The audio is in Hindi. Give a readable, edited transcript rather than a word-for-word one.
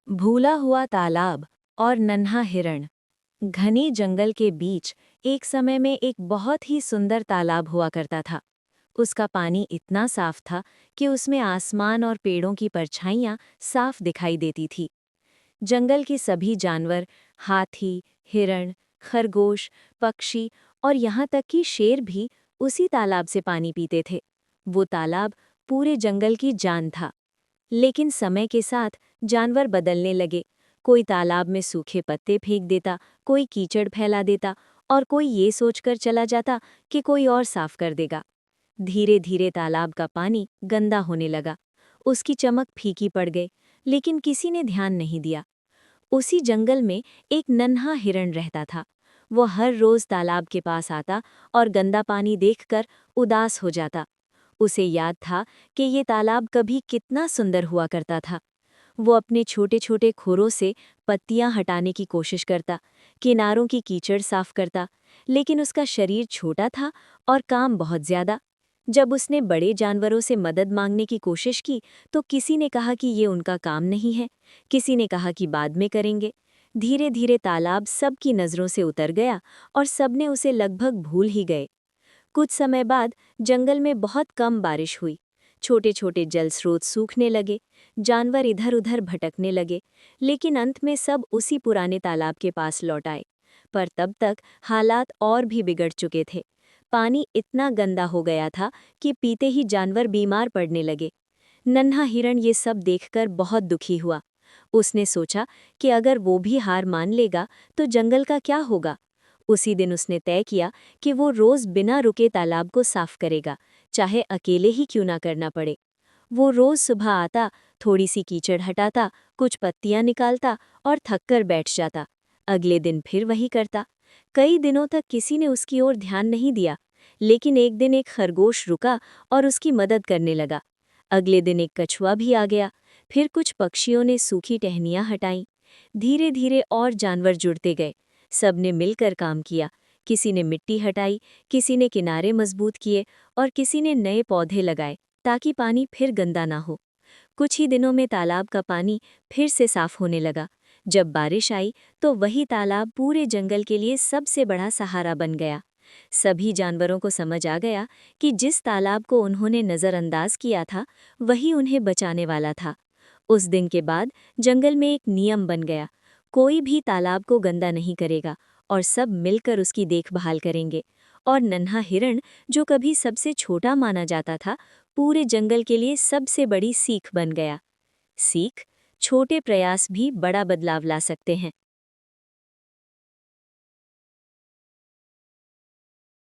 भूला हुआ तालाब और नन्हा हिरण। घने जंगल के बीच एक समय में एक बहुत ही सुंदर तालाब हुआ करता था। उसका पानी इतना साफ था कि उसमें आसमान और पेड़ों की परछाइयां साफ दिखाई देती थी। जंगल के सभी जानवर, हाथी, हिरण, खरगोश, पक्षी और यहाँ तक कि शेर भी उसी तालाब से पानी पीते थे। वो तालाब पूरे जंगल की जान था। लेकिन समय के साथ जानवर बदलने लगे। कोई तालाब में सूखे पत्ते फेंक देता, कोई कीचड़ फैला देता और कोई ये सोचकर चला जाता कि कोई और साफ कर देगा। धीरे धीरे तालाब का पानी गंदा होने लगा। उसकी चमक फीकी पड़ गई, लेकिन किसी ने ध्यान नहीं दिया। उसी जंगल में एक नन्हा हिरण रहता था। वो हर रोज तालाब के पास आता और गंदा पानी देखकर उदास हो जाता। उसे याद था कि ये तालाब कभी कितना सुंदर हुआ करता था। वो अपने छोटे छोटे खुरों से पत्तियां हटाने की कोशिश करता, किनारों की कीचड़ साफ करता, लेकिन उसका शरीर छोटा था और काम बहुत ज्यादा। जब उसने बड़े जानवरों से मदद मांगने की कोशिश की तो किसी ने कहा कि ये उनका काम नहीं है, किसी ने कहा कि बाद में करेंगे। धीरे धीरे तालाब सबकी नजरों से उतर गया और सबने उसे लगभग भूल ही गए। कुछ समय बाद जंगल में बहुत कम बारिश हुई। छोटे छोटे जल स्रोत सूखने लगे, जानवर इधर उधर भटकने लगे, लेकिन अंत में सब उसी पुराने तालाब के पास लौट आए। पर तब तक हालात और भी बिगड़ चुके थे। पानी इतना गंदा हो गया था कि पीते ही जानवर बीमार पड़ने लगे। नन्हा हिरण ये सब देखकर बहुत दुखी हुआ। उसने सोचा कि अगर वो भी हार मान लेगा तो जंगल का क्या होगा। उसी दिन उसने तय किया कि वो रोज बिना रुके तालाब को साफ करेगा, चाहे अकेले ही क्यों ना करना पड़े। वो रोज सुबह आता, थोड़ी सी कीचड़ हटाता, कुछ पत्तियां निकालता और थककर बैठ जाता। अगले दिन फिर वही करता। कई दिनों तक किसी ने उसकी ओर ध्यान नहीं दिया, लेकिन एक दिन एक खरगोश रुका और उसकी मदद करने लगा। अगले दिन एक कछुआ भी आ गया। फिर कुछ पक्षियों ने सूखी टहनियां हटाईं। धीरे धीरे और जानवर जुड़ते गए। सबने मिलकर काम किया। किसी ने मिट्टी हटाई, किसी ने किनारे मजबूत किए और किसी ने नए पौधे लगाए ताकि पानी फिर गंदा ना हो। कुछ ही दिनों में तालाब का पानी फिर से साफ होने लगा। जब बारिश आई तो वही तालाब पूरे जंगल के लिए सबसे बड़ा सहारा बन गया। सभी जानवरों को समझ आ गया कि जिस तालाब को उन्होंने नज़रअंदाज किया था वही उन्हें बचाने वाला था। उस दिन के बाद जंगल में एक नियम बन गया, कोई भी तालाब को गंदा नहीं करेगा और सब मिलकर उसकी देखभाल करेंगे। और नन्हा हिरण, जो कभी सबसे छोटा माना जाता था, पूरे जंगल के लिए सबसे बड़ी सीख बन गया। सीख, छोटे प्रयास भी बड़ा बदलाव ला सकते हैं।